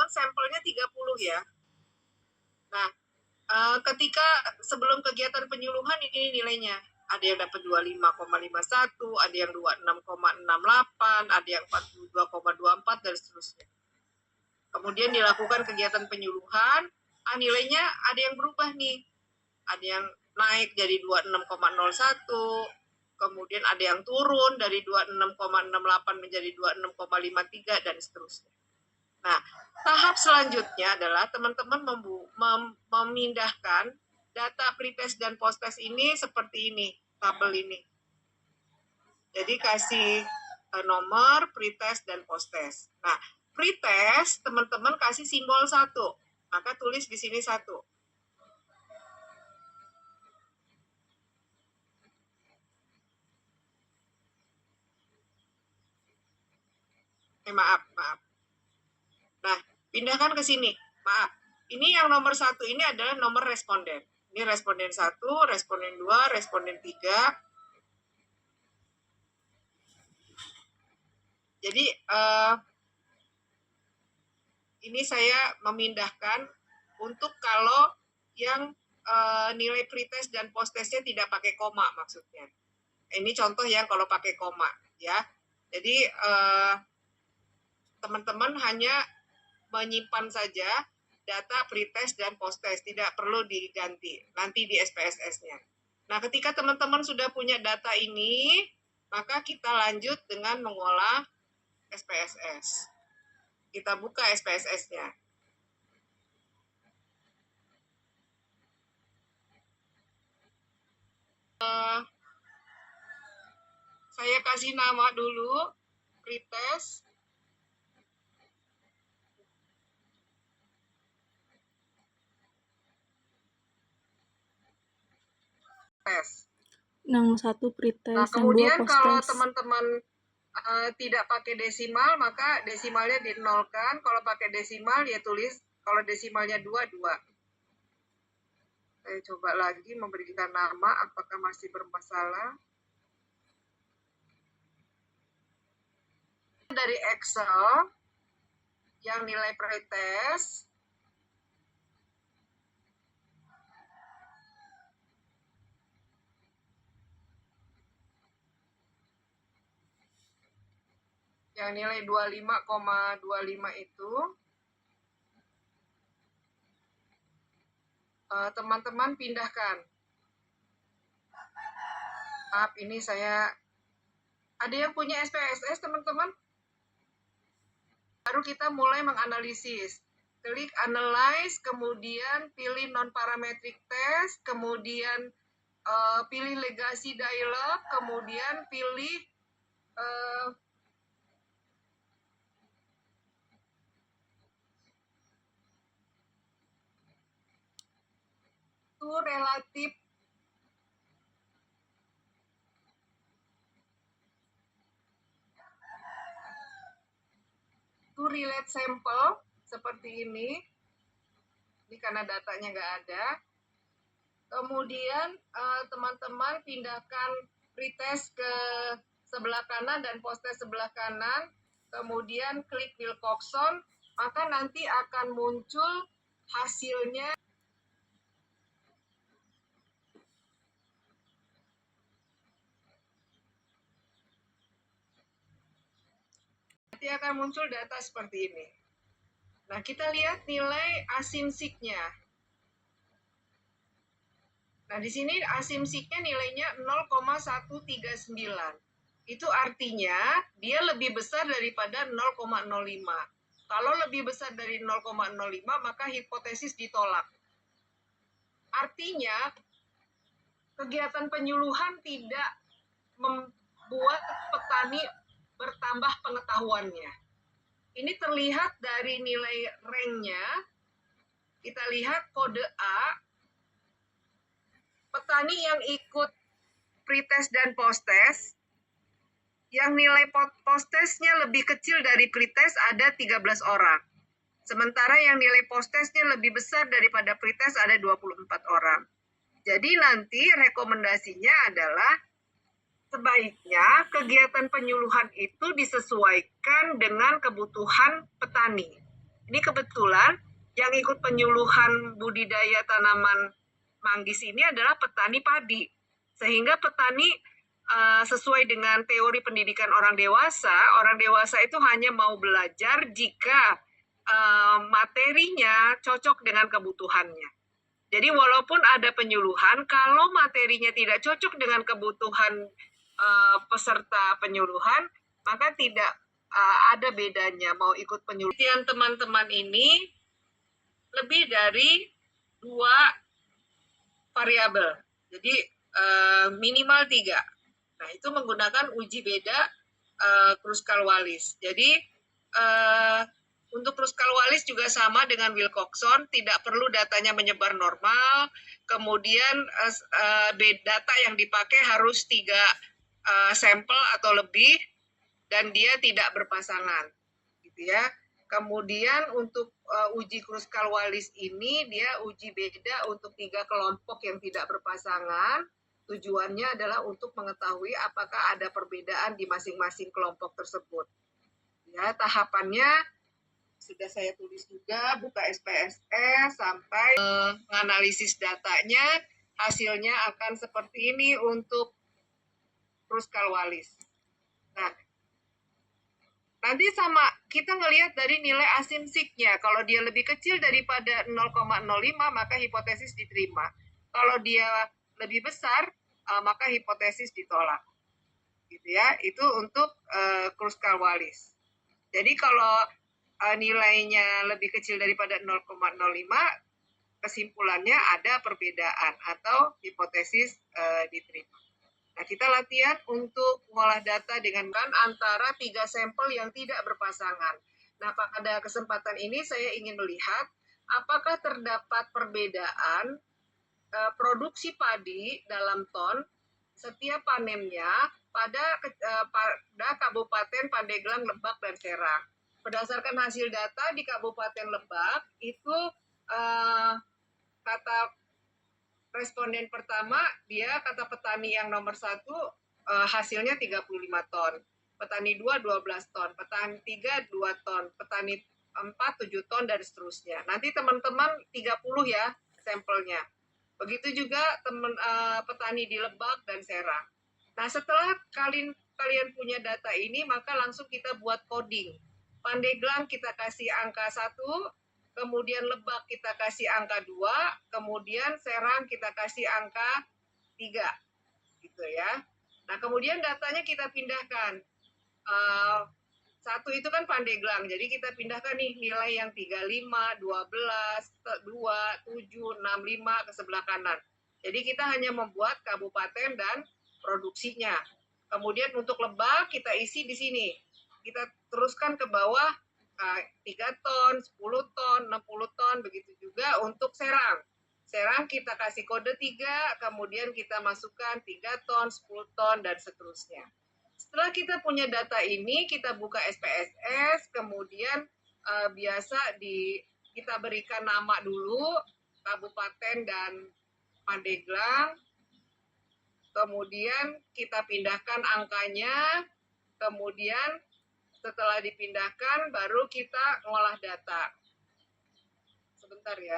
teman-teman sampelnya 30 ya. Nah, ketika sebelum kegiatan penyuluhan ini nilainya. Ada yang dapat 25,51, ada yang 26,68, ada yang 42,24, dan seterusnya. Kemudian dilakukan kegiatan penyuluhan, nilainya ada yang berubah nih. Ada yang naik jadi 26,01, kemudian ada yang turun dari 26,68 menjadi 26,53, dan seterusnya. Nah, tahap selanjutnya adalah teman-teman memindahkan data pretest dan posttest ini seperti ini, tabel ini. Jadi kasih nomor pretest dan posttest. Nah, pretest teman-teman kasih simbol 1, maka tulis di sini 1. Maaf. Nah, pindahkan ke sini. Maaf. Ini yang nomor 1 ini adalah nomor responden. Ini responden 1, responden 2, responden 3. Jadi, ini saya memindahkan untuk kalau yang nilai pretest dan posttestnya tidak pakai koma maksudnya. Ini contoh yang kalau pakai koma ya. Jadi teman-teman hanya menyimpan saja data pretest dan posttest, tidak perlu diganti nanti di SPSS-nya. Nah, ketika teman-teman sudah punya data ini, maka kita lanjut dengan mengolah SPSS. Kita buka SPSS-nya. Saya kasih nama dulu, pretest. Yang 1 pretest, nah, kemudian yang 2 kalau teman-teman tidak pakai desimal, maka desimalnya dinolkan. Kalau pakai desimal, ya tulis. Kalau desimalnya 2. Saya coba lagi memberikan nama, apakah masih bermasalah. Dari Excel, yang nilai pretest, yang nilai 25,25 itu, teman-teman pindahkan. Maaf, ini saya, ada yang punya SPSS teman-teman? Baru kita mulai menganalisis. Klik analyze, kemudian pilih non-parametric test, kemudian pilih legacy dialog, kemudian pilih relatif relate sample seperti ini. Ini karena datanya nggak ada. Kemudian teman-teman pindahkan pretest ke sebelah kanan dan posttest sebelah kanan. Kemudian klik Wilcoxon, maka nanti akan muncul hasilnya. Nanti akan muncul data seperti ini. Nah, kita lihat nilai asimsiknya. Nah, di sini asimsiknya nilainya 0,139. Itu artinya dia lebih besar daripada 0,05. Kalau lebih besar dari 0,05, maka hipotesis ditolak. Artinya, kegiatan penyuluhan tidak membuat petani bertambah pengetahuannya. Ini terlihat dari nilai ranknya. Kita lihat kode A, petani yang ikut pretest dan posttest, yang nilai posttestnya lebih kecil dari pretest ada 13 orang. Sementara yang nilai posttestnya lebih besar daripada pretest ada 24 orang. Jadi nanti rekomendasinya adalah sebaiknya kegiatan penyuluhan itu disesuaikan dengan kebutuhan petani. Ini kebetulan yang ikut penyuluhan budidaya tanaman manggis ini adalah petani padi. Sehingga petani sesuai dengan teori pendidikan orang dewasa itu hanya mau belajar jika materinya cocok dengan kebutuhannya. Jadi walaupun ada penyuluhan, kalau materinya tidak cocok dengan kebutuhan peserta penyuluhan, maka tidak ada bedanya mau ikut penyuluhan. Teman-teman ini lebih dari 2 variabel, jadi minimal 3. Nah, itu menggunakan uji beda Kruskal-Wallis. Jadi untuk Kruskal-Wallis juga sama dengan Wilcoxon, tidak perlu datanya menyebar normal. Kemudian data yang dipakai harus 3 sampel atau lebih, dan dia tidak berpasangan, gitu ya. Kemudian untuk uji Kruskal-Wallis ini dia uji beda untuk 3 kelompok yang tidak berpasangan. Tujuannya adalah untuk mengetahui apakah ada perbedaan di masing-masing kelompok tersebut. Ya, tahapannya sudah saya tulis juga, buka SPSS sampai menganalisis datanya, hasilnya akan seperti ini untuk Kruskal-Wallis. Nah, nanti sama kita ngelihat dari nilai asimsiknya. Kalau dia lebih kecil daripada 0,05 maka hipotesis diterima. Kalau dia lebih besar maka hipotesis ditolak. Gitu ya. Itu untuk Kruskal-Wallis. Jadi kalau nilainya lebih kecil daripada 0,05 kesimpulannya ada perbedaan atau hipotesis diterima. Nah, kita latihan untuk mengolah data dengan antara 3 sampel yang tidak berpasangan. Nah, pada kesempatan ini saya ingin melihat apakah terdapat perbedaan produksi padi dalam ton setiap panennya pada Kabupaten Pandeglang, Lebak, dan Serang. Berdasarkan hasil data di Kabupaten Lebak, itu kata responden pertama, dia kata petani yang nomor 1 hasilnya 35 ton. Petani 2, 12 ton. Petani 3, 2 ton. Petani 4, 7 ton, dan seterusnya. Nanti teman-teman 30 ya sampelnya. Begitu juga petani di Lebak dan Serang. Nah, setelah kalian punya data ini, maka langsung kita buat coding. Pandeglang kita kasih angka 1, kemudian Lebak kita kasih angka 2, kemudian Serang kita kasih angka 3, gitu ya. Nah, kemudian datanya kita pindahkan. 1 itu kan Pandeglang, jadi kita pindahkan nih nilai yang 35, 12, 2, 7, 6, 5 ke sebelah kanan. Jadi kita hanya membuat kabupaten dan produksinya. Kemudian untuk Lebak kita isi di sini. Kita teruskan ke bawah 3 ton, 10 ton, 60 ton, begitu juga untuk Serang. Serang kita kasih kode 3, kemudian kita masukkan 3 ton, 10 ton, dan seterusnya. Setelah kita punya data ini, kita buka SPSS, kemudian biasa kita berikan nama dulu, kabupaten dan Pandeglang, kemudian kita pindahkan angkanya, kemudian setelah dipindahkan baru kita ngolah data. Sebentar ya.